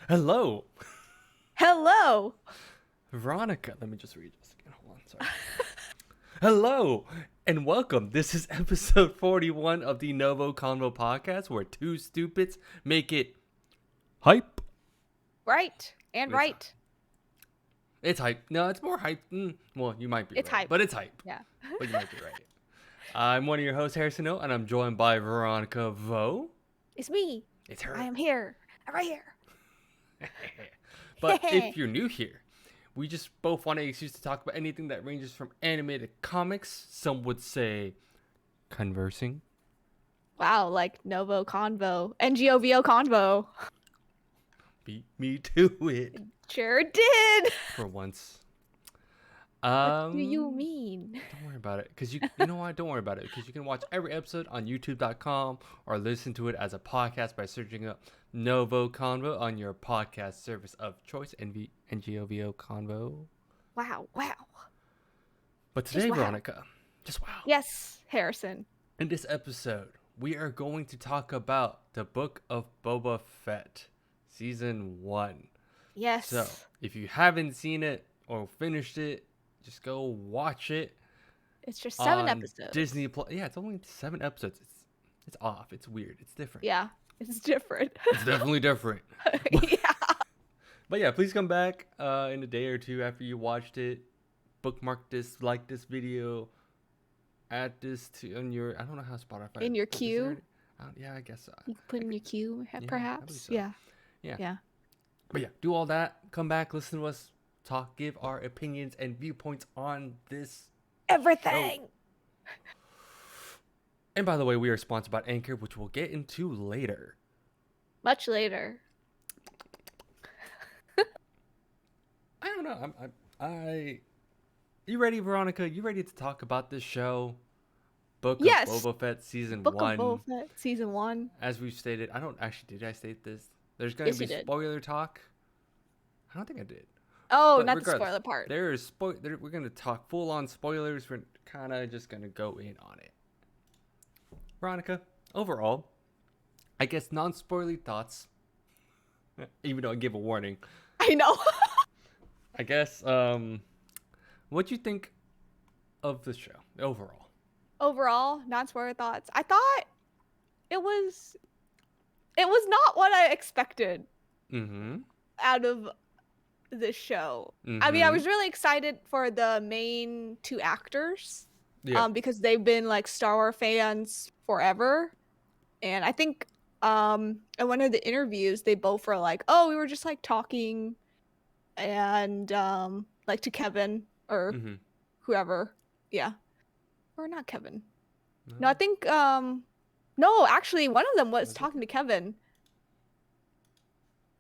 Hello, Hello. Veronica. Let me just read this again. Hold on, sorry. Hello, and welcome. This is episode 41 of the NgoVo Convo podcast, where two stupids make it hype. Right. And It's, right. it's hype. No, it's more hype. Well, you might be It's right, hype. but it's hype. Yeah. But you might be right. I'm one of your hosts, Harrison O, and I'm joined by Veronica Vo. It's me. It's her. I am here. I'm right here. But if you're new here, we just both want an excuse to talk about anything that ranges from animated comics, some would say conversing. Wow, like NgoVo Convo. NgoVo Convo. Beat me to it Sure did. for once. What do you mean? Don't worry about it, because you know what? Don't worry about it, because you can watch every episode on YouTube.com or listen to it as a podcast by searching up NgoVo Convo on your podcast service of choice, NgoVo Convo. Wow. Wow. But today, wow. Veronica, just wow. Yes, Harrison. In this episode, we are going to talk about the Book of Boba Fett, Season 1. Yes. So, if you haven't seen it or finished it, just go watch it. It's just 7 on episodes. Disney Plus. Yeah, it's only 7 episodes. It's off. It's weird. It's different. Yeah. It's different. It's definitely different. Yeah. But yeah, please come back in a day or two after you watched it. Bookmark this, like this video, add this to on your. I don't know how Spotify. In your is queue. Yeah, I guess. You can put in your queue, I believe perhaps. so. Yeah. Yeah. Yeah. But yeah, do all that. Come back, listen to us talk, give our opinions and viewpoints on this Everything. show. And by the way, we are sponsored by Anchor, which we'll get into later. Much later. I don't know. You ready, Veronica? You ready to talk about this show? Book Yes. of Boba Fett Season Book 1. of Boba Fett Season 1. As we've stated, I don't actually, did I state this? There's going to be spoiler talk. I don't think I did. Oh, But not the spoiler part. We're going to talk full on spoilers. We're kind of just going to go in on it. Veronica, overall, I guess non-spoilery thoughts, even though I give a warning. I know. I guess, what'd you think of the show overall? Overall, non-spoiler thoughts. I thought it was not what I expected out of this show. I mean, I was really excited for the main 2 actors. Yeah. Because they've been like Star Wars fans forever. And I think in one of the interviews they both were like, "Oh, we were just like talking and like to Kevin or whoever." Yeah. Or not Kevin. No, I think no, actually one of them was talking to Kevin.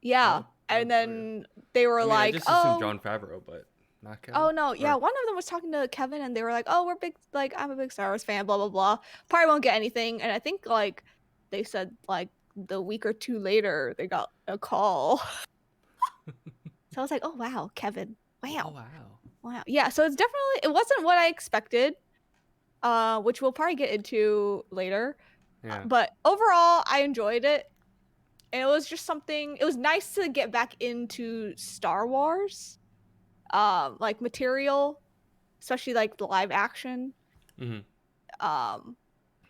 Yeah. And then they were like, I just assumed Jon Favreau, but not Kevin. Oh no, yeah, one of them was talking to Kevin and they were like, "Oh, we're big, like I'm a big Star Wars fan, blah blah blah. Probably won't get anything." And I think like they said like the week or 2 later they got a call. So I was like, "Oh wow, Kevin. Wow." Oh, wow. Wow. Yeah, so it wasn't what I expected. Which we'll probably get into later. Yeah. But overall, I enjoyed it. And it was just it was nice to get back into Star Wars. Like material, especially like the live action. But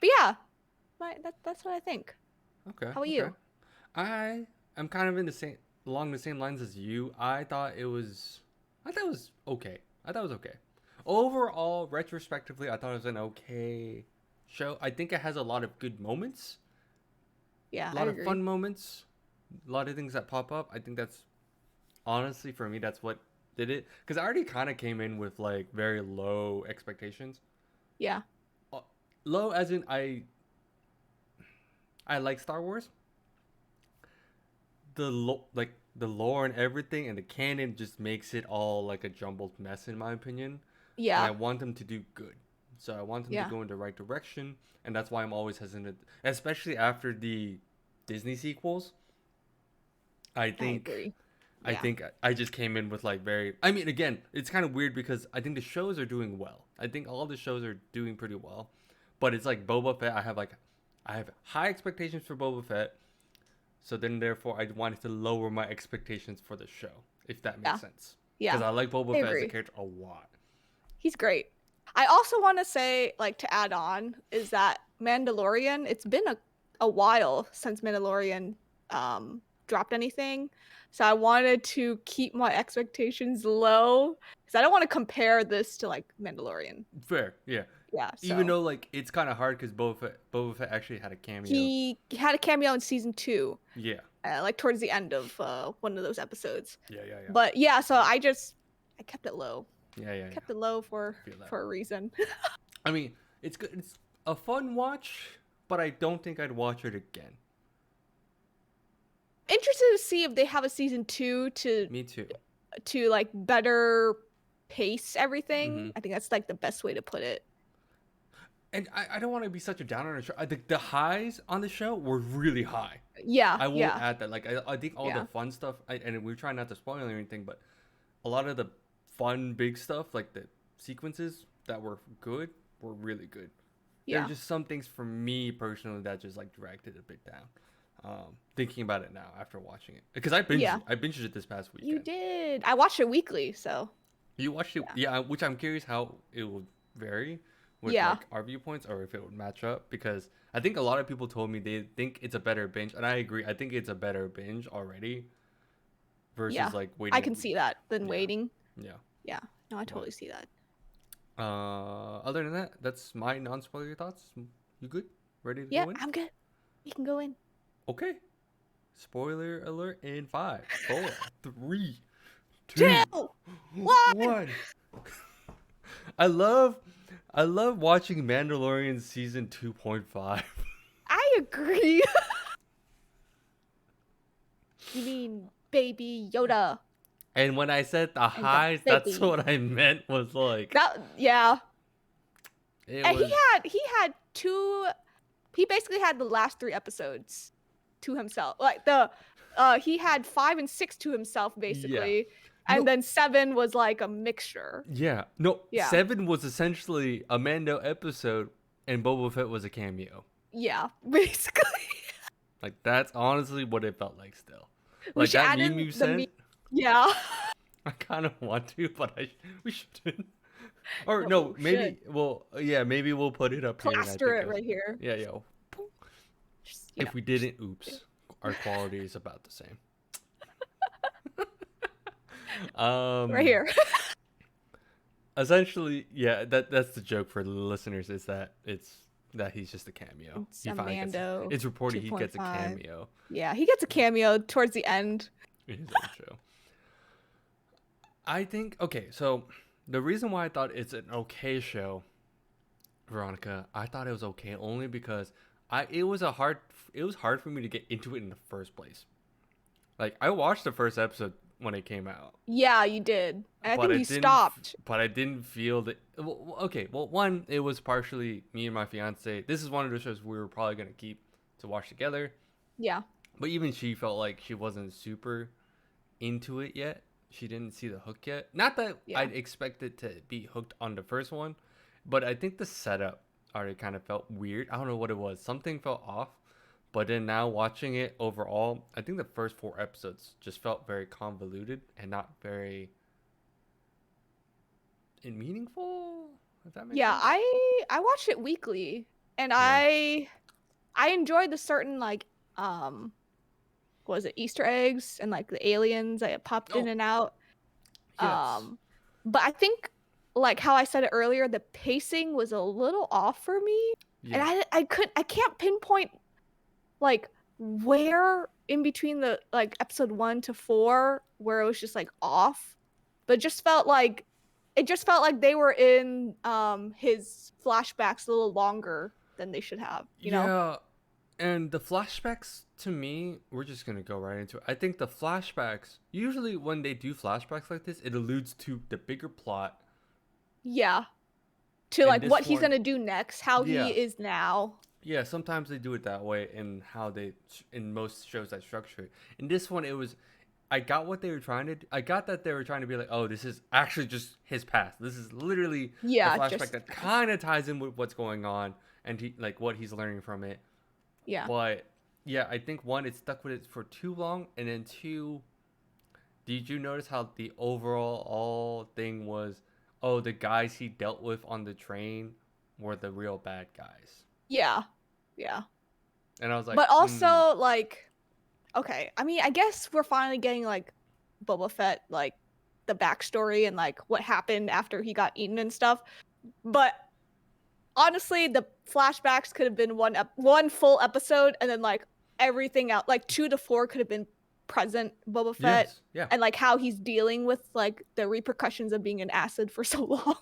yeah, that's what I think. Okay. How about you? I am kind of along the same lines as you. I thought it was okay. Overall, retrospectively, I thought it was an okay show. I think it has a lot of good moments. Yeah, a lot of fun moments. A lot of things that pop up. I think that's honestly for me that's what did it, because I already kind of came in with like very low expectations. Yeah. Low as in I like Star Wars. The lore and everything and the canon just makes it all like a jumbled mess in my opinion. Yeah. And I want them to do good. So I want them to go in the right direction, and that's why I'm always hesitant, especially after the Disney sequels. I think I just came in with like I mean, again, it's kind of weird because I think the shows are doing well. I think all the shows are doing pretty well. But it's like Boba Fett, I have high expectations for Boba Fett. So then, therefore, I wanted to lower my expectations for the show, if that makes sense. Yeah. Because I like Boba Fett as a character a lot. He's great. I also want to say, like, to add on, is that Mandalorian, it's been a while since Mandalorian dropped anything. So I wanted to keep my expectations low because I don't want to compare this to, like, Mandalorian. Fair, yeah. Yeah, so. Even though, like, it's kind of hard because Boba Fett actually had a cameo. He had a cameo in season 2. Yeah. Like, towards the end of one of those episodes. Yeah. But, yeah, so I kept it low. Yeah. Kept it low for a reason. I mean, it's good. It's a fun watch, but I don't think I'd watch it again. Interested to see if they have a season 2 to. Me too. To like better pace everything. I think that's like the best way to put it. And I don't want to be such a downer on the show. I think the highs on the show were really high. Yeah, I will add that. Like I think all the fun stuff, and we're trying not to spoil anything, but a lot of the fun big stuff, like the sequences that were good, were really good. Yeah. There are just some things for me personally that just like dragged it a bit down. Thinking about it now after watching it, because I binged it this past weekend. You did. I watched it weekly, so. You watched it, yeah. Which I'm curious how it will vary with like our viewpoints, or if it would match up. Because I think a lot of people told me they think it's a better binge, and I agree. I think it's a better binge already versus like waiting. I can see that than waiting. Yeah. No, I totally see that. Other than that, that's my non-spoiler thoughts. You good? Ready to go in? Yeah, I'm good. You can go in. Okay. Spoiler alert in 5, 4, 3, 2, 1. I love watching Mandalorian season 2.5. I agree. You mean Baby Yoda? And when I said the highs, that's what I meant. Was like that. Yeah. And he had 2. He basically had the last 3 episodes to himself. Like he had 5 and 6 to himself basically, and then 7 was like a mixture. Yeah. No. Yeah. 7 was essentially a Mando episode, and Boba Fett was a cameo. Yeah, basically. Like that's honestly what it felt like. Still, like that meme you sent. Yeah. I kind of want to, but we shouldn't. Or no, maybe. Well, yeah, maybe we'll put it up here. Plaster it right here. Yeah. If we didn't, oops. Our quality is about the same. Right here. Essentially, yeah, that's the joke for the listeners, is that he's just a cameo. It's a Mando. It's reported 2. He gets a cameo. Yeah, he gets a cameo towards the end. In his own show. I think, okay, so the reason why I thought it's an okay show, Veronica, I thought it was okay only because it was hard for me to get into it in the first place. Like, I watched the first episode when it came out. Yeah, you did. And I think you stopped. But I didn't feel that. Okay, well, one, it was partially me and my fiance. This is one of the shows we were probably going to keep to watch together. Yeah. But even she felt like she wasn't super into it yet. She didn't see the hook yet. Not that I'd expected to be hooked on the first one, but I think the setup already kind of felt weird. I don't know what it was. Something felt off. But then now watching it overall, I think the first 4 episodes just felt very convoluted and not very meaningful. If that makes sense. I watched it weekly, and I enjoyed the certain like what was it, Easter eggs and like the aliens that popped in and out. Yes. But I think, like how I said it earlier, the pacing was a little off for me. Yeah. And I can't pinpoint like where in between the like episode 1 to 4 where it was just like off. But it just felt like they were in his flashbacks a little longer than they should have, you know? And the flashbacks, to me, we're just going to go right into it. I think the flashbacks, usually when they do flashbacks like this, it alludes to the bigger plot. Yeah. To like what he's going to do next, how he is now. Yeah, sometimes they do it that way in how in most shows that structure it. In this one, I got what they were trying to do. I got that they were trying to be like, oh, this is actually just his past. This is literally the flashback that kind of ties in with what's going on and what he's learning from it. Yeah. But yeah, I think one, it stuck with it for too long, and then two, did you notice how the overall all thing was? Oh, the guys he dealt with on the train were the real bad guys. Yeah, yeah. And I was like, But also, like, okay, I mean, I guess we're finally getting like Boba Fett, like the backstory and like what happened after he got eaten and stuff. But honestly, the flashbacks could have been one full episode, and then like everything out, like 2 to 4 could have been present Boba Fett, yes, yeah, and like how he's dealing with like the repercussions of being an acid for so long,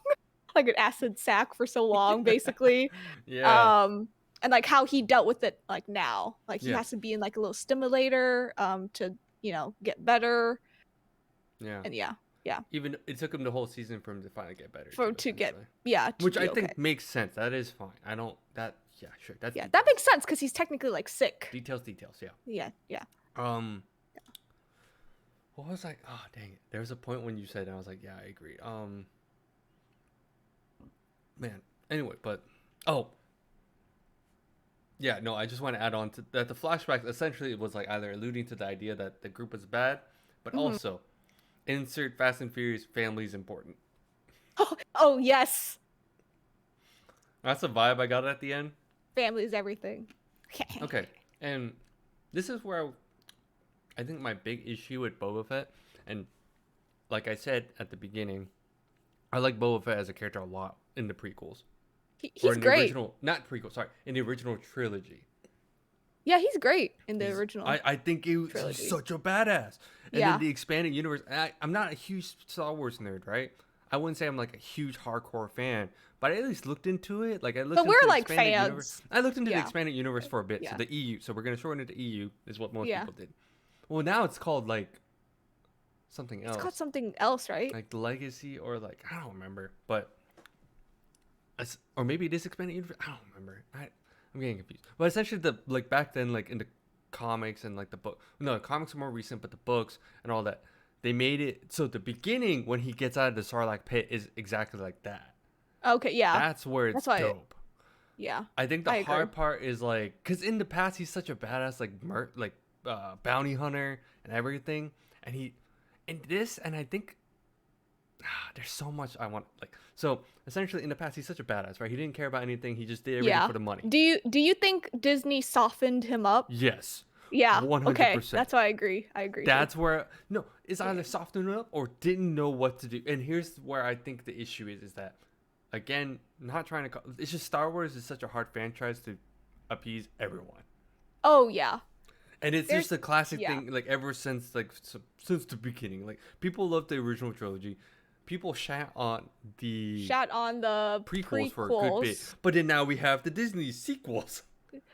like an acid sack for so long, basically. yeah, And like how he dealt with it, like now, like he yes, has to be in like a little stimulator, to get better, yeah. and yeah, Even it took him the whole season for him to finally get better for too, to get essentially. to Which I be okay. think makes sense. That is fine. I don't that yeah, sure. That's yeah, details. that makes sense because he's technically like sick. Details, yeah. Yeah. What was like? Oh, dang it! There was a point when you said, and I was like, yeah, I agree. Man. Anyway, but yeah, no, I just want to add on to that. The flashbacks essentially was like either alluding to the idea that the group was bad, but also insert Fast and Furious family is important. Oh yes. That's the vibe I got at the end. Family is everything. Okay, and this is where I think my big issue with Boba Fett, and like I said at the beginning, I like Boba Fett as a character a lot in the prequels. He's in great. The original, not prequel, sorry, in the original trilogy. Yeah, he's great in the original. I think he's such a badass. And then the expanded universe. I'm not a huge Star Wars nerd, right? I wouldn't say I'm like a huge hardcore fan, but I at least looked into it. Like I looked. But into we're the like expanded fans. Universe. I looked into the expanded universe for a bit. Yeah. So the EU. So we're gonna shorten it to EU. Is what most people did. Well, now it's called like something else. It's called something else, right? Like Legacy or like I don't remember, but or maybe it is expanded universe. I don't remember. I'm getting confused. But essentially, the like back then, like in the comics and like the book. No, the comics are more recent, but the books and all that, they made it so the beginning when he gets out of the Sarlacc pit is exactly like that. Okay, yeah. That's where it's dope. Yeah. I think the hard part is like, cause in the past he's such a badass like bounty hunter and everything, and I think there's so much I want so essentially in the past he's such a badass, right? He didn't care about anything. He just did everything for the money. Do you think Disney softened him up? Yes. Yeah. 100%. Okay. That's why I agree. That's where it's either softened up or didn't know what to do. And here's where I think the issue is that again, not trying to it's just Star Wars is such a hard franchise to appease everyone. Oh yeah. And it's just a classic thing, like ever since since the beginning. Like people love the original trilogy. People shat on the prequels for a good bit. But then now we have the Disney sequels.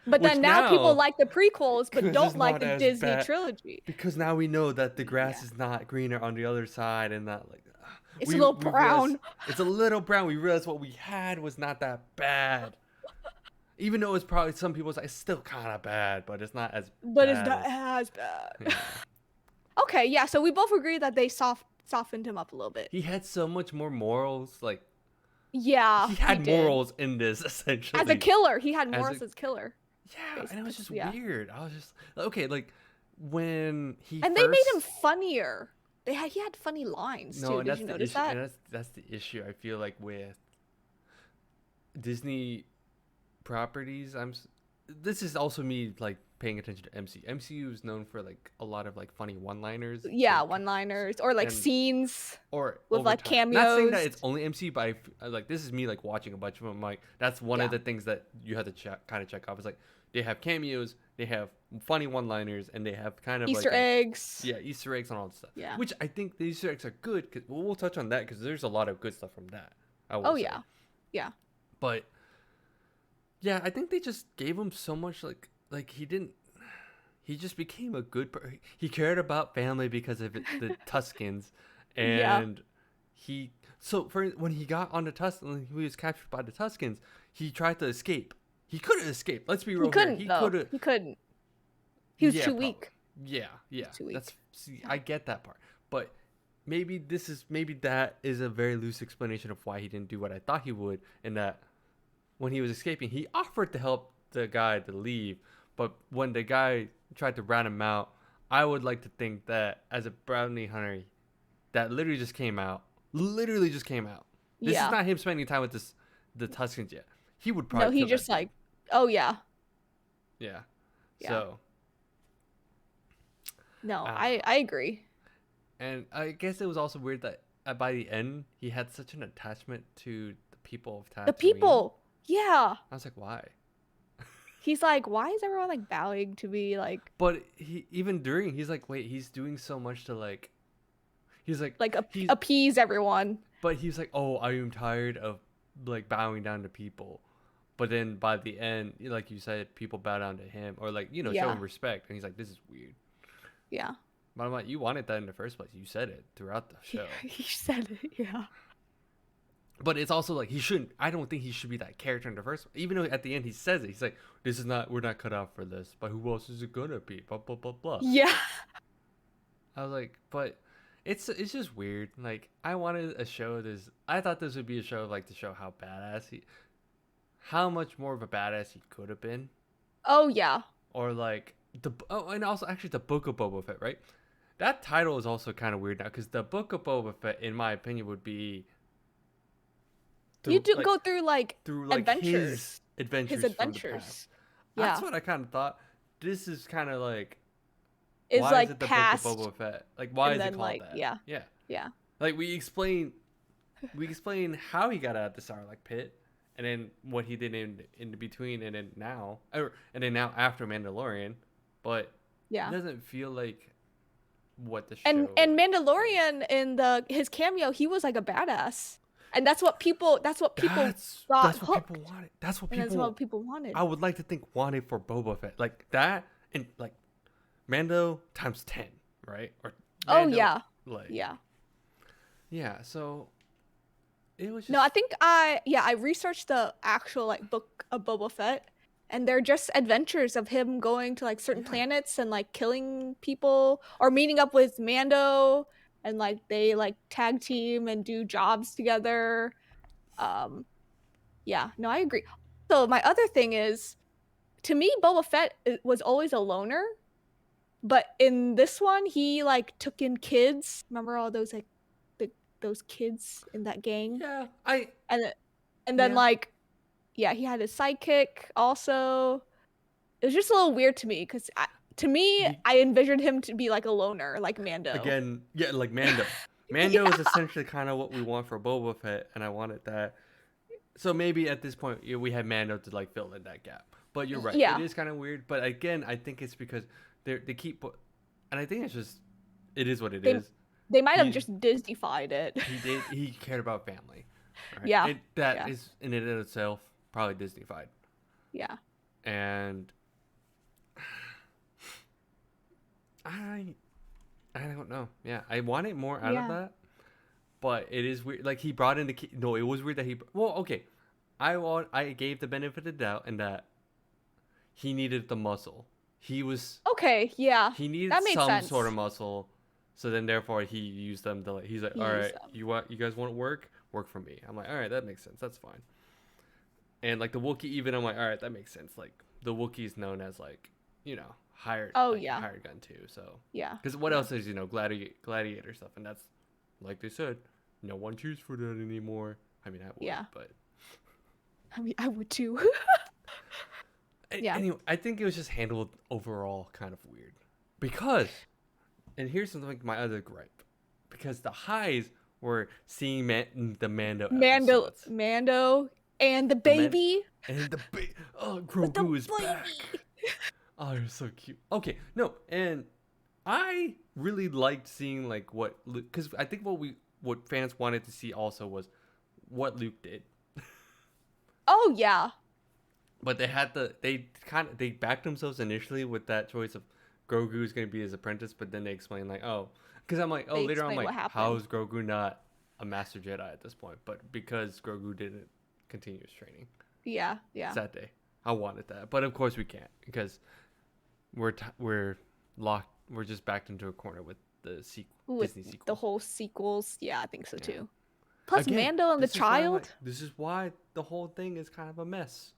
But then now people like the prequels but don't like the Disney trilogy. Because now we know that the grass is not greener on the other side and not like it's a little brown. It's a little brown. We realized what we had was not that bad. Even though it's probably some people say it's still kind of bad, but it's not as bad. It's not as bad. Yeah. Okay, yeah, so we both agree that they softened him up a little bit. He had so much more morals, like yeah, he had morals in this essentially. As a killer, he had morals as killer. Yeah, basically. And it was just weird. I was just okay, like when he they made him funnier. He had funny lines too. Did you notice that? And that's the issue. I feel like with Disney properties, this is also me like paying attention to MCU is known for like a lot of like funny one-liners. Yeah, one-liners or like scenes or with like cameos. Not saying that it's only MCU, but like this is me like watching a bunch of them. Like that's one of the things that you have to kind of check off. Is like they have cameos, they have funny one-liners, and they have kind of Easter eggs. Yeah, Easter eggs and all that stuff. Yeah, which I think the Easter eggs are good because we'll touch on that because there's a lot of good stuff from that. Yeah. But yeah, I think they just gave him so much like he just became a good he cared about family because of the Tuskens, and when he got on the Tuskens, he was captured by the Tuskens, he tried to escape. He couldn't escape. Let's be real. He couldn't. He was too weak. Yeah. I get that part, but maybe that is a very loose explanation of why he didn't do what I thought he would, and that when he was escaping, he offered to help the guy to leave, But when the guy tried to rat him out, I would like to think that as a bounty hunter, that literally just came out. Literally just came out. This is Yeah. not him spending time with the Tuskens yet. He would No, probably he kill that just dude. like, oh yeah. Yeah. Yeah. So. No, I agree. And I guess it was also weird that by the end he had such an attachment to the people of Tatooine. The people. Yeah. I was like, why? He's like, why is everyone like bowing to me like? But he's like, wait, he's doing so much to like. He's like appease everyone. But he's like, oh, I am tired of like bowing down to people. But then by the end, like you said, people bow down to him or like, show him respect. And he's like, this is weird. Yeah. But I'm like, you wanted that in the first place. You said it throughout the show. He said it, yeah. But it's also like I don't think he should be that character in the first place. Even though at the end he says it. He's like, we're not cut out for this. But who else is it gonna be? Blah, blah, blah, blah. Yeah. I was like, but it's just weird. Like, I wanted a show I thought this would be a show like to show how badass how much more of a badass he could have been. Oh, yeah. Or like, and also actually the Book of Boba Fett, right? That title is also kind of weird now because the Book of Boba Fett, in my opinion, would be go through like adventures. His adventures. Yeah. That's what I kind of thought. This is kind of like. Is why like is it the past. Book of Boba Fett? Like, why is it called like, that? Yeah. Yeah. Yeah. Like we explain how he got out of the Sarlacc pit, and then what he did in between, and then now after Mandalorian, but it doesn't feel like what the show. And Mandalorian in his cameo, he was like a badass, and that's what people thought. That's what people wanted. That's what people wanted. I would like to think wanted for Boba Fett, like that, and like Mando times 10, right? Or Mando, yeah. So it was just... No, I think I researched the actual like book of Boba Fett, and they're just adventures of him going to like certain planets and like killing people or meeting up with Mando, and like they like tag team and do jobs together. Yeah, no, I agree. So my other thing is, to me, Boba Fett was always a loner, but in this one, he like took in kids. Remember all those like those kids in that gang? Yeah, and then like, yeah, he had his sidekick also. It was just a little weird to me because I envisioned him to be like a loner, like Mando. Again, yeah, like Mando. Mando is essentially kind of what we want for Boba Fett, and I wanted that. So maybe at this point we had Mando to like fill in that gap. But you're right, it is kind of weird. But again, I think it's because they keep, and I think it's just it is what it is. They might have just Disneyfied it. He cared about family. Right? Yeah. That is in and of itself probably Disneyfied. Yeah. And I don't know. Yeah, I wanted more out of that, but it is weird. Like he brought in it was weird that I gave the benefit of the doubt in that he needed the muscle. He was okay. Yeah, he needed some sort of muscle. So then, therefore, he used them to. He's like, all right, you guys want to work for me. I'm like, all right, that makes sense. That's fine. And like the Wookiee, even I'm like, all right, that makes sense. Like the Wookiee is known as like, hired. Hired gun too. So yeah. Because what else is gladiator stuff, and that's like they said, no one chooses for that anymore. I mean, I would, but I mean, I would too. Anyway, I think it was just handled overall kind of weird because. And here's something my other gripe, because the highs were seeing the Mando and the baby Grogu is back. Oh, you're so cute. Okay, no, and I really liked seeing like what Luke, because I think what fans wanted to see also was what Luke did. Oh yeah. But they backed themselves initially with that choice of Grogu is going to be his apprentice, but then they explain like, because I'm like, later I'm like, how is Grogu not a Master Jedi at this point? But because Grogu didn't continue his training. Yeah. It's that day. I wanted that, but of course we can't because we're locked. We're just backed into a corner with the Disney sequels. The whole sequels. Yeah, I think so too. Plus again, Mando and the child. This is why the whole thing is kind of a mess.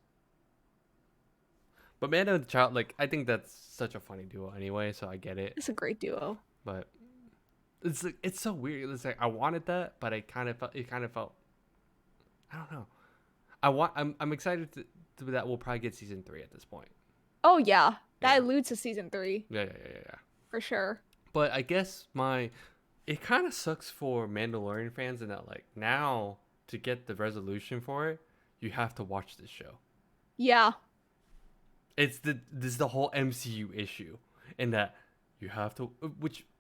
But Mando and the Child, like, I think that's such a funny duo anyway, so I get it. It's a great duo. But it's like, it's so weird. It's like I wanted that, but I kind of felt I don't know. I'm excited that we'll probably get season 3 at this point. Oh yeah, that alludes to season 3. Yeah. For sure. But I guess it kind of sucks for Mandalorian fans in that, like, now to get the resolution for it, you have to watch this show. Yeah. This is the whole MCU issue, in that you have to,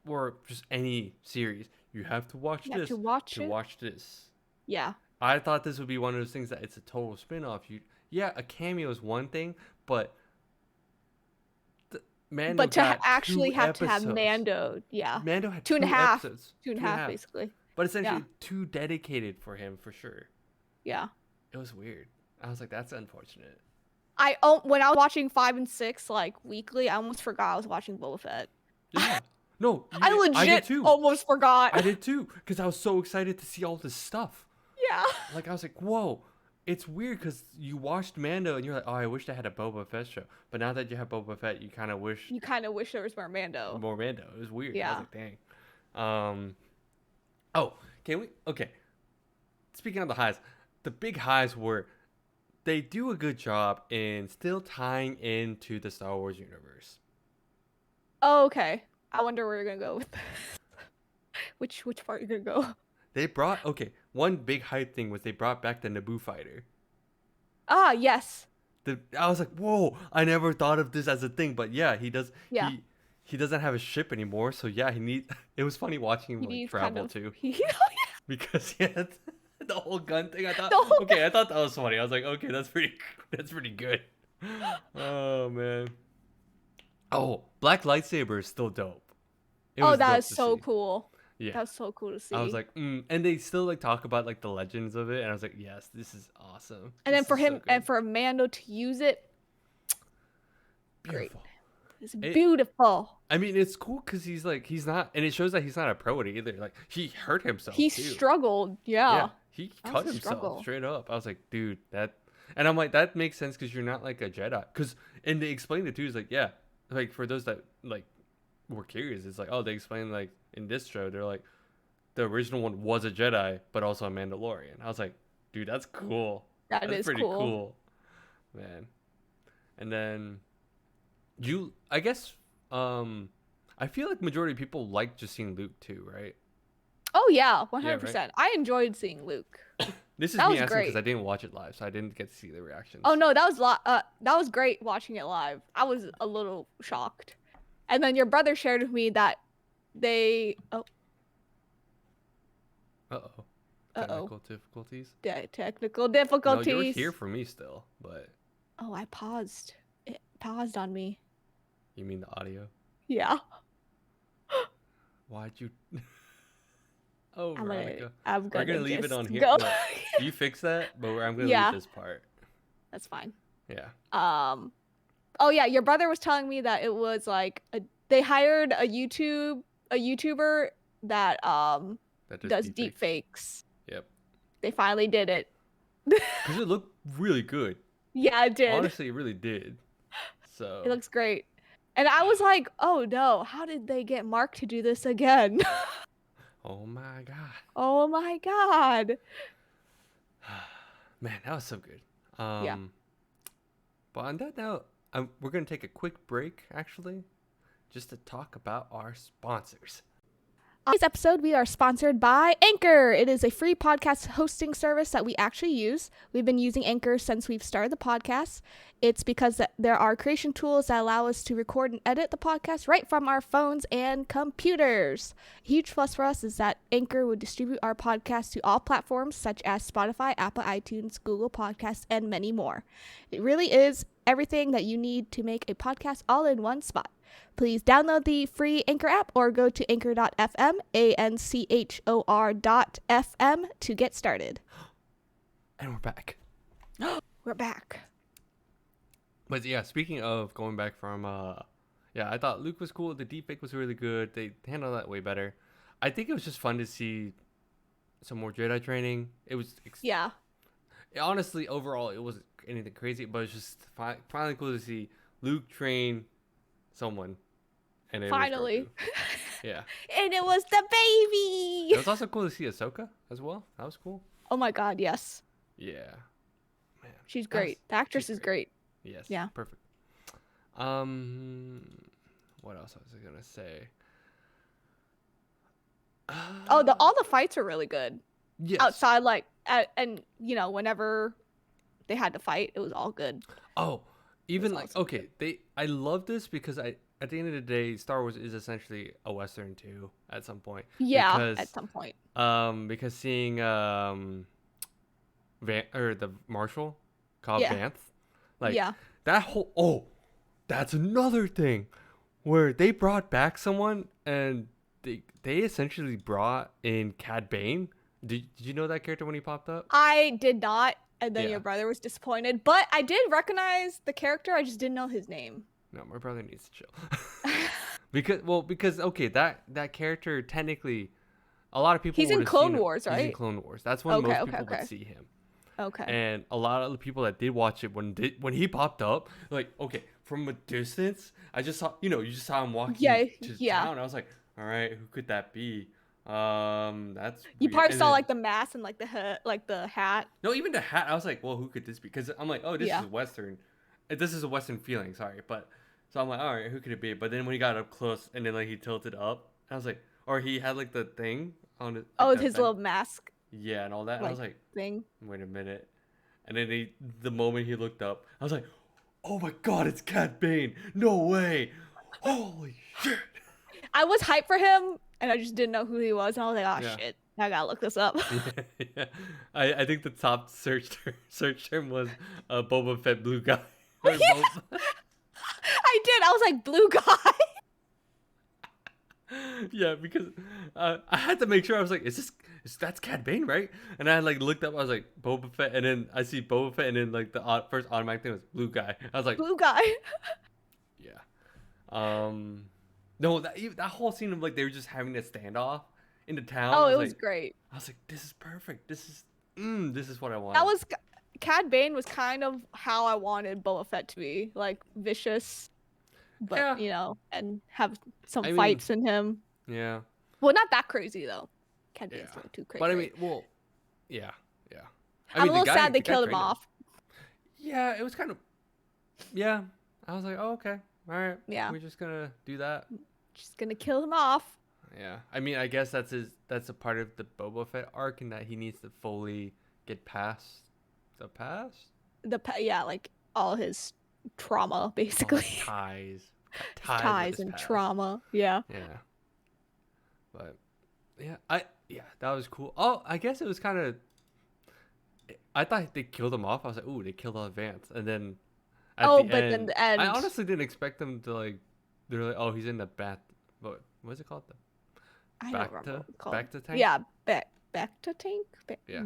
or just any series, you have to watch this to watch this. Yeah. I thought this would be one of those things that it's a total spin-off. A cameo is one thing, but Mando to actually have to have Mando, Mando had 2.5 episodes. 2.5 basically. But essentially too dedicated for him, for sure. Yeah. It was weird. I was like, that's unfortunate. When I was watching 5 and 6 like weekly, I almost forgot I was watching Boba Fett. Yeah. No, I legit almost forgot. I did too, because I was so excited to see all this stuff. Yeah. Like, I was like, whoa. It's weird because you watched Mando and you're like, oh, I wish I had a Boba Fett show. But now that you have Boba Fett, you kind of wish there was more Mando. More Mando. It was weird. Yeah. I was like, dang. Oh, can we? Okay. Speaking of the highs, the big highs were they do a good job in still tying into the Star Wars universe. Oh, okay. I wonder where you're gonna go with this. Which part you're gonna go? They brought one big hype thing was they brought back the Naboo fighter. Ah, yes. I was like, whoa! I never thought of this as a thing, but yeah, he does. Yeah. He doesn't have a ship anymore, so yeah, he needs. It was funny watching him travel too. Because he had the whole gun thing. I thought, I thought that was funny. I was like, okay, that's pretty good. Oh man. Oh, black lightsaber is still dope. That is so cool. Yeah, that was so cool to see. I was like, and they still like talk about like the legends of it, and I was like, yes, this is awesome. And then for him and for Mando to use it, beautiful. Great. It's beautiful. I mean, it's cool because he's not, and it shows that he's not a pro at it either. Like, he hurt himself. He struggled. Yeah. He cut himself straight up. I was like, dude, and I'm like, that makes sense because you're not like a Jedi. And they explained it too. It's like, yeah, like for those that like were curious, it's like, oh, they explained like in this show, they're like, the original one was a Jedi, but also a Mandalorian. I was like, dude, that's cool. That's pretty cool, man. And then I guess, I feel like majority of people like just seeing Luke too, right? Oh yeah, 100%. Right? I enjoyed seeing Luke. This is me asking because I didn't watch it live, so I didn't get to see the reactions. Oh no, that was great watching it live. I was a little shocked. And then your brother shared with me that they Technical difficulties. Technical difficulties. No, you're here for me still, but. Oh, I paused. It paused on me. You mean the audio? Yeah. Why'd you? Oh, Veronica. We're gonna leave it on here. No, you fix that, but I'm gonna leave this part. That's fine. Yeah. Oh yeah, your brother was telling me that it was like they hired a YouTuber that does deep fakes. Yep. They finally did it. Because it looked really good. Yeah, it did. Honestly, it really did. So. It looks great. And I was like, oh no, how did they get Mark to do this again? Oh my god. Oh my god. Man, that was so good. Yeah. But on that note, we're going to take a quick break, actually, just to talk about our sponsors. On this episode, we are sponsored by Anchor. It is a free podcast hosting service that we actually use. We've been using Anchor since we've started the podcast. It's because there are creation tools that allow us to record and edit the podcast right from our phones and computers. A huge plus for us is that Anchor would distribute our podcast to all platforms such as Spotify, Apple iTunes, Google Podcasts, and many more. It really is everything that you need to make a podcast all in one spot. Please download the free Anchor app or go to anchor.fm, anchor.fm to get started. And we're back. We're back. But yeah, speaking of going back from, I thought Luke was cool. The deepfake was really good. They handled that way better. I think it was just fun to see some more Jedi training. It was, yeah. Honestly, overall, it wasn't anything crazy, but it's just finally cool to see Luke trained someone, and it was Finally. Grogu. Yeah. And it was the baby. It was also cool to see Ahsoka as well. That was cool. Oh my god, yes. Yeah. Man. She's great. The actress is great. Yes. Yeah. Perfect. What else was I gonna say? All the fights are really good. Yes. Outside, like, and you know, whenever they had to fight, it was all good. Oh, even like awesome. okay, I love this because at the end of the day, Star Wars is essentially a Western too at some point. Yeah, because, at some point. Because seeing the Marshal called Vanth, like that whole that's another thing where they brought back someone and they essentially brought in Cad Bane. Did you know that character when he popped up? I did not, and then your brother was disappointed. But I did recognize the character. I just didn't know his name. No, my brother needs to chill. because okay, that character technically, a lot of people. He's in Clone Wars, right? He's in Clone Wars. That's when most people would see him. Okay. And a lot of the people that did watch it when he popped up, like okay, from a distance, I just saw you just saw him walking to town. I was like, all right, who could that be? That's you probably saw like the mask and like the hat. No, even the hat. I was like, well, who could this be? Because I'm like, oh, this is Western. This is a Western feeling. Sorry, but so I'm like, all right, who could it be? But then when he got up close and then like he tilted up, I was like, or he had like the thing on it. Like his little mask. Yeah, and all that. And I was like, thing. Wait a minute. And then the moment he looked up, I was like, oh my god, it's Cad Bane. No way. Holy shit. I was hyped for him, and I just didn't know who he was. And I was like, oh shit, I gotta look this up. Yeah. I think the top search term was Boba Fett blue guy. I did. I was like, blue guy. Yeah, because I had to make sure. I was like, that's Cad Bane, right? And I like looked up. I was like, Boba Fett, and then I see Boba Fett, and then like the first automatic thing was blue guy. I was like, blue guy. Yeah. No, that whole scene of like they were just having a standoff in the town. Oh, it was great. I was like, this is perfect. This is what I want. Cad Bane was kind of how I wanted Boba Fett to be, like vicious, but and have some fights in him. Yeah. Well, not that crazy though. Cad Bane's not too crazy. But I mean, well, yeah. I'm a little sad they killed him off. Yeah, it was kind of. Yeah, I was like, oh, okay, all right. Yeah. We're just gonna do that. Just gonna kill him off. Yeah, I mean, I guess that's a part of the Boba Fett arc, and that he needs to fully get past the past. Like all his trauma, basically. Ties and trauma. Yeah. Yeah. But that was cool. Oh, I guess it was kind of. I thought they killed him off. I was like, ooh, they killed off Vance, and then. Then the end. I honestly didn't expect them to like. They're like, oh, he's in the bath. What is it called? I don't remember what it's called. Bacta tank? Yeah, Bacta tank? Yeah.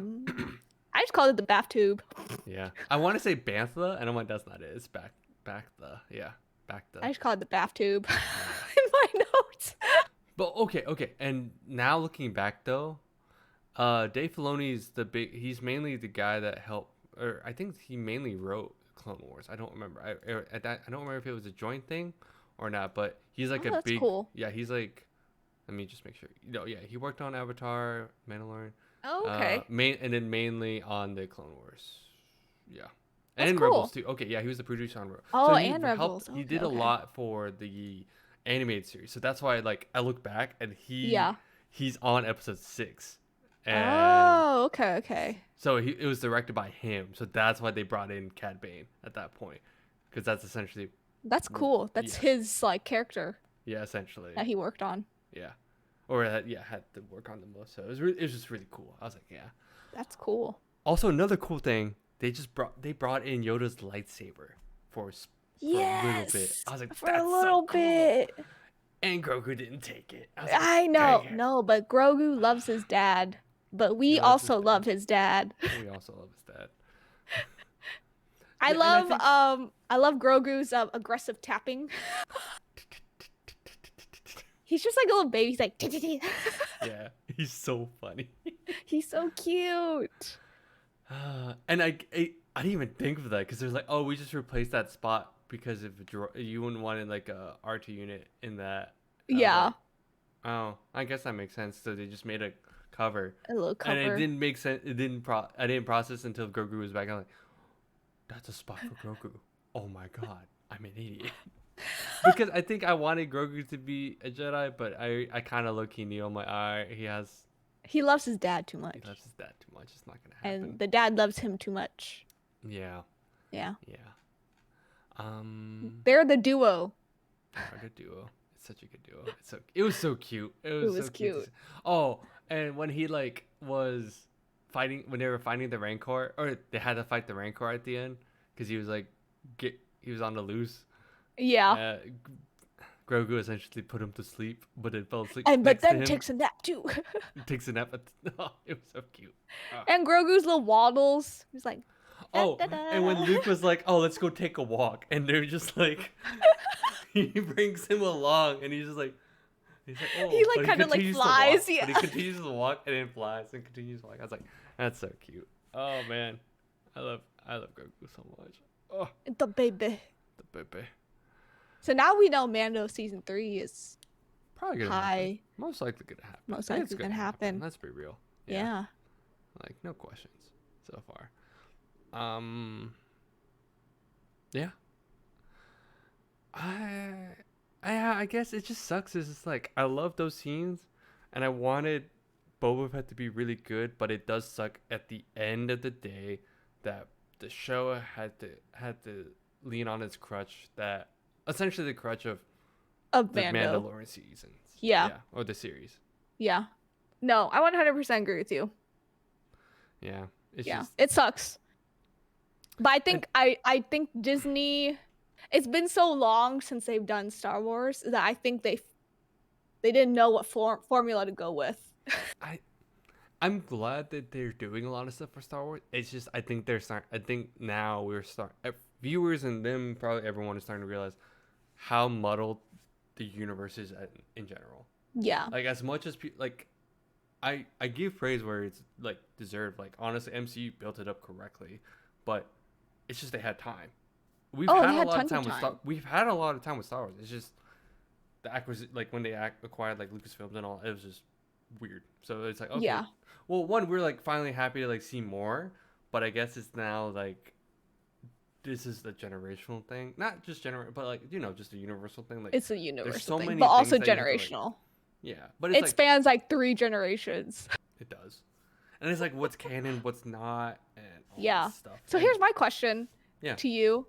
I just called it the bath tube. Yeah. I want to say Bantha, and I'm like, that's not it. It's Bacta. Yeah, Bacta. I just called it the bath tube in my notes. But okay. And now looking back, though, Dave Filoni's he's mainly the guy that helped, or I think he mainly wrote Clone Wars. I don't remember. I don't remember if it was a joint thing or not, but he's like a big. Cool. Yeah, he's like. Let me just make sure. He worked on Avatar, Mandalorian. Oh, okay. And then mainly on the Clone Wars. Yeah. That's and cool. Rebels too. Okay, yeah, he was the producer on Rebels. Oh, so and Rebels. He did a lot for the animated series. So that's why I look back and he's on episode 6. And okay. So it was directed by him. So that's why they brought in Cad Bane at that point. Because that's essentially... That's cool. That's his character. Yeah, essentially. That he worked on. Yeah. Or had to work on the most. So it was just really cool. I was like, yeah. That's cool. Also, another cool thing, they brought in Yoda's lightsaber for a little bit. I was like, for a little bit. And Grogu didn't take it. I know. No, but Grogu loves his dad. But we also love his dad. We also love his dad. I love Grogu's aggressive tapping. He's just like a little baby. He's like, yeah, he's so funny. He's so cute. And I didn't even think of that because there's like, oh, we just replaced that spot because if you wouldn't want it like a R2 unit in that. Yeah. Like, oh, I guess that makes sense. So they just made a cover. A little cover. And it didn't make sense. It didn't. I didn't process until Grogu was back. I'm like, that's a spot for Grogu. Oh my god, I'm an idiot. Because I think I wanted Grogu to be a Jedi, but I kind of low-key knew. I'm like, alright, he loves his dad too much. He loves his dad too much. It's not gonna happen. And the dad loves him too much. Yeah. Yeah. Yeah. They're the duo. They're the duo. It's such a good duo. It was so cute. It was so cute. Oh, and when he like was fighting, when they were fighting the Rancor, or they had to fight the Rancor at the end, because he was like, he was on the loose. Yeah. Grogu essentially put him to sleep, but it fell asleep. But then takes a nap too. Takes a nap. Oh, it was so cute. And Grogu's little waddles. He's like. Oh, and when Luke was like, "Oh, let's go take a walk," and they're just like, he brings him along, and he's like, "Oh," he like kind of like flies, yeah. But he continues to walk and then flies and continues to walk. I was like, that's so cute. Oh man, I love Grogu so much. Oh, the baby. So now we know Mando season 3 is probably gonna happen. Most likely gonna happen. Most likely gonna happen. Let's be real. Yeah. Like no questions so far. Yeah. I guess it just sucks. It's just like I love those scenes, and I wanted Boba Fett to be really good, but it does suck at the end of the day that the show had to lean on its crutch, that essentially the crutch of the Mandalorian seasons. Yeah. Or the series. Yeah. No, I 100% agree with you. Yeah. It sucks. But I think Disney, it's been so long since they've done Star Wars that I think they didn't know what formula to go with. I'm glad that they're doing a lot of stuff for Star Wars. It's just I think now viewers and them, probably everyone is starting to realize how muddled the universe is in general. Yeah. Like as much as like I give praise where it's like deserved. Like honestly, MCU built it up correctly, but it's just they had time. We've had a lot of time with Star Wars. It's just the acquisition, like when they acquired like Lucasfilms and all, it was just weird. So it's like, okay, yeah. Well, we're like finally happy to like see more, but I guess it's now like this is the generational thing, not just but like just a universal thing. Like it's a universal thing, but also generational. But it spans like 3 generations. It does, and it's like what's canon, what's not, and all this stuff. So here's my question to you.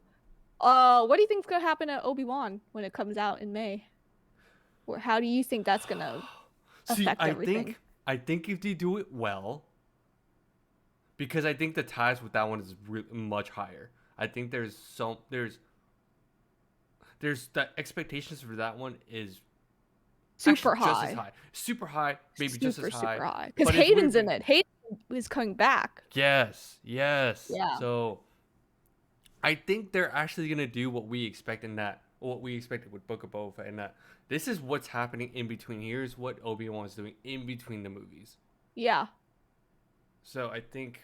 What do you think is gonna happen at Obi-Wan when it comes out in May? Or how do you think that's gonna affect everything? I think if they do it well, because I think the ties with that one is much higher. I think there's the expectations for that one is super high. Just as high. Super high, maybe just as high. Super high. Because Hayden's in it. Hayden is coming back. Yes. Yeah. So I think they're actually gonna do what we expected with Book of Boba Fett, and that this is what's happening in between. Here's what Obi-Wan's doing in between the movies. Yeah. So I think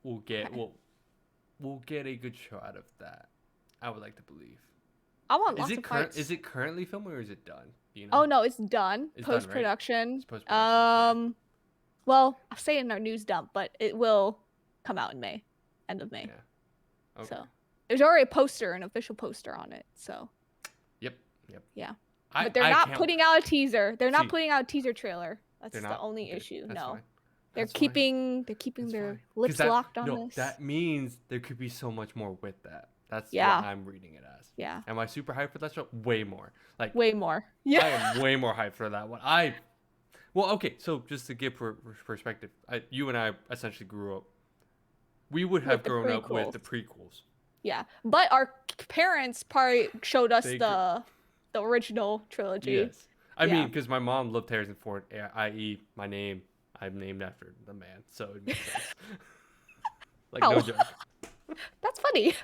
we'll get a good show out of that. I would like to believe. I want lots of fights. Is it currently filming or is it done? Do you know? Oh no, it's done. Post-production. Well, I'll say in our news dump, but it will come out in May, end of May. Yeah. Okay. So there's already an official poster on it. So. Yep. Yeah. But they're not putting out a teaser. They're not putting out a teaser trailer. That's the only issue. No. Fine. They're keeping their lips locked on this. That means there could be so much more with that. That's what I'm reading it as. Yeah. Am I super hyped for that show? Way more. Like way more. Yeah. I am way more hyped for that one. Well, okay. So just to give perspective, you and I essentially grew up. We would have grown up with the prequels. Yeah, but our parents probably showed us the original trilogy. Yes. I mean, because my mom loved Harrison Ford, i.e., my name. I'm named after the man, so it makes sense. Like, no joke. That's funny.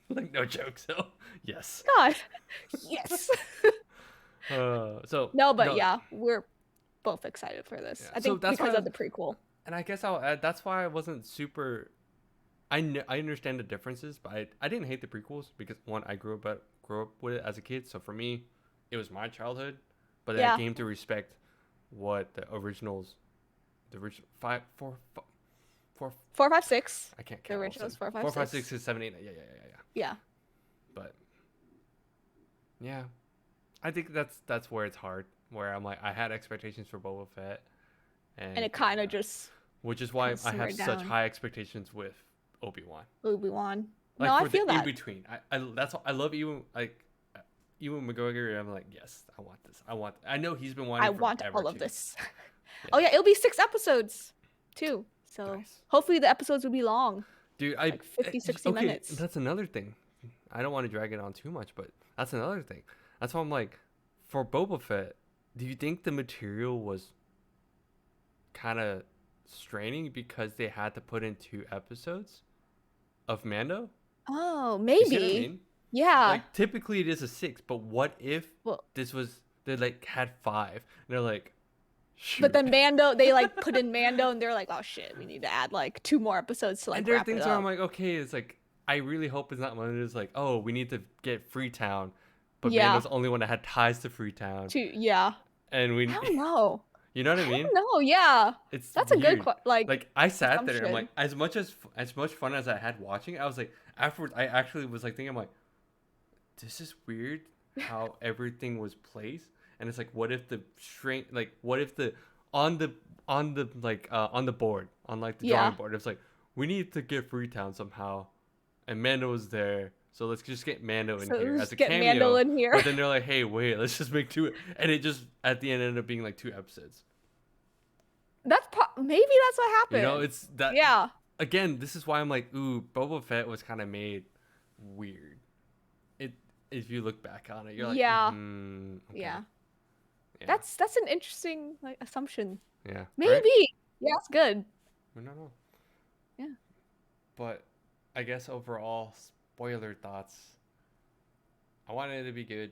Like, no joke, so, yes. God. Yes. We're both excited for this. Yeah. I think because of the prequel. And I guess I'll add, that's why I wasn't super I understand the differences, but I didn't hate the prequels because one, I grew up with it as a kid, so for me, it was my childhood. But then I came to respect what the originals, the original five, four, four, 4, 5, 6. I can't The count. originals 4, 5, 4, 5, 6. 6, 7, 8. Yeah. Yeah. But yeah, I think that's where it's hard. Where I'm like, I had expectations for Boba Fett, And it kind of just, which is why I have such high expectations with Obi-Wan. Like, no, I feel that. In between, I love Ewan, like Ewan McGregor. I'm like, yes, I want this. I know he's been wanting. I want all of too. this. Yeah. Oh yeah, it'll be 6 episodes too. So hopefully the episodes will be long. Dude, like 50, 60 minutes. That's another thing. I don't want to drag it on too much, but that's another thing. That's why I'm like, for Boba Fett, do you think the material was kind of straining because they had to put in 2 episodes of Mando? Oh, maybe. You see what I mean? Yeah. Like typically it is a 6, but what if this was they like had 5 and they're like, shoot. But then Mando, they like put in Mando and they're like, oh shit, we need to add like 2 more episodes to like. And there are things where I'm like, okay, it's like I really hope it's not one of those like, oh, we need to get Freetown, but Mando's the only one that had ties to Freetown. And we. I don't know. You know what I mean? No, yeah. That's weird. A good like I sat there and I'm like, as much fun as I had watching it, I was like, afterwards I actually was like thinking, I'm like, this is weird how everything was placed. And it's like, what if the shrink, like, what if the on the board, on like the drawing board, it's like, we need to get Freetown somehow, and Mando was there, so let's just get Mando in here as a cameo. Mando in here. But then they're like, hey, wait, let's just make 2, and it just at the end ended up being like 2 episodes. Maybe that's what happened. You know, it's that. Yeah. Again, this is why I'm like, ooh, Boba Fett was kind of made weird. If you look back on it, you're like, okay. Yeah. That's an interesting like assumption. Yeah. Maybe. Right? Yeah, that's good. I don't know. Yeah. But I guess overall, spoiler thoughts. I wanted it to be good.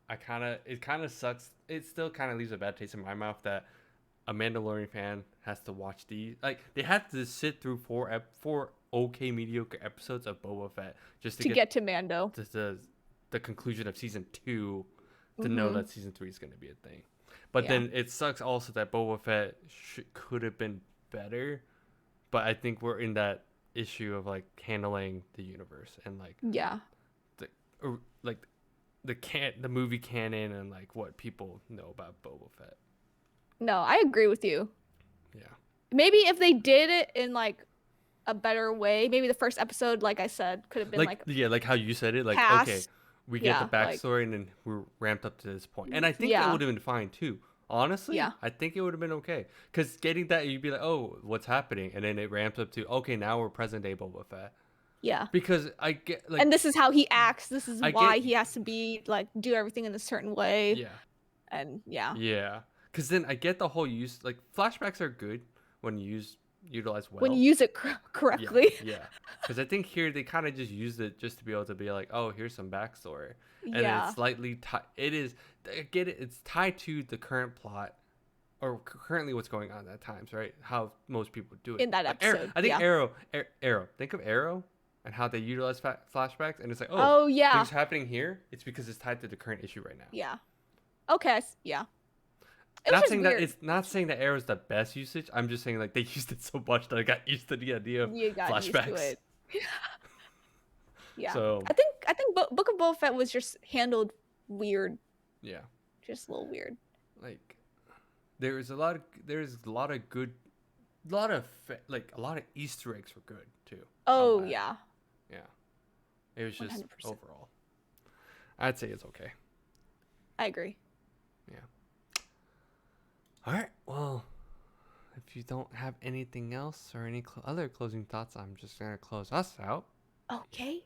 It kind of sucks. It still kind of leaves a bad taste in my mouth that a Mandalorian fan has to watch these. Like, they have to sit through 4 okay mediocre episodes of Boba Fett just to get to Mando. The conclusion of season 2 to know that season 3 is going to be a thing. But then it sucks also that Boba Fett could have been better. But I think we're in that issue of like handling the universe and like the movie canon and like what people know about Boba Fett. No, I agree with you. Yeah. Maybe if they did it in like a better way, maybe the first episode, like I said, could have been like how you said it, like okay, we get the backstory and then we're ramped up to this point, and I think that would have been fine too. Honestly, I think it would have been okay because getting that you'd be like, oh, what's happening, and then it ramps up to okay, now we're present day Boba Fett. Yeah. Because I get like, and this is how he acts. This is why he has to be like do everything in a certain way. Yeah. And yeah. Yeah. Because then I get the whole use, like, flashbacks are good when utilized well. When you use it correctly. Yeah. Because I think here they kind of just used it just to be able to be like, oh, here's some backstory. And it's slightly, it's tied to the current plot or currently what's going on at times, right? How most people do it. In that episode. I think Arrow. Think of Arrow and how they utilize flashbacks. And it's like, things happening here. It's because it's tied to the current issue right now. Yeah. Okay. Yeah. Not saying that Arrow's the best usage. I'm just saying like they used it so much that I got used to the idea of flashbacks. Used to it. Yeah. So I think Book of Boba Fett was just handled weird. Yeah. Just a little weird. Like there's a lot of Easter eggs were good too. Oh yeah. Yeah. It was just 100%. Overall, I'd say it's okay. I agree. Yeah. All right. Well, if you don't have anything else or any other closing thoughts, I'm just going to close us out. Okay.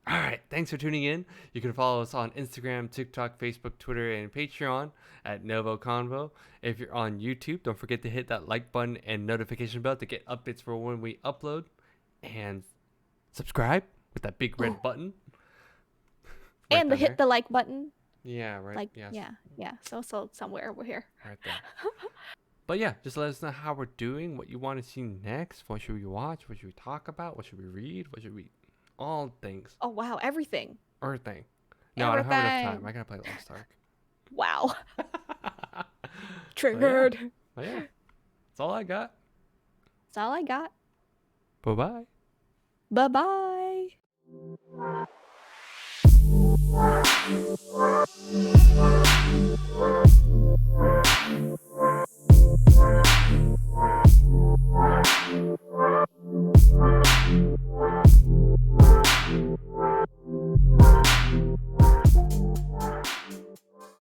All right. Thanks for tuning in. You can follow us on Instagram, TikTok, Facebook, Twitter, and Patreon at NgoVo Convo. If you're on YouTube, don't forget to hit that like button and notification bell to get updates for when we upload. And subscribe with that big red button. Right and hit the like button. Yeah, right. Like, yeah. So somewhere over here. Right there. But yeah, just let us know how we're doing, what you want to see next, what should we watch, what should we talk about, what should we read, what should we, all things. Oh wow, everything. Everything. No, everything. I don't have enough time. I gotta play Lost Ark. Wow. Triggered. But yeah, that's all I got. That's all I got. Bye-bye. Bye-bye.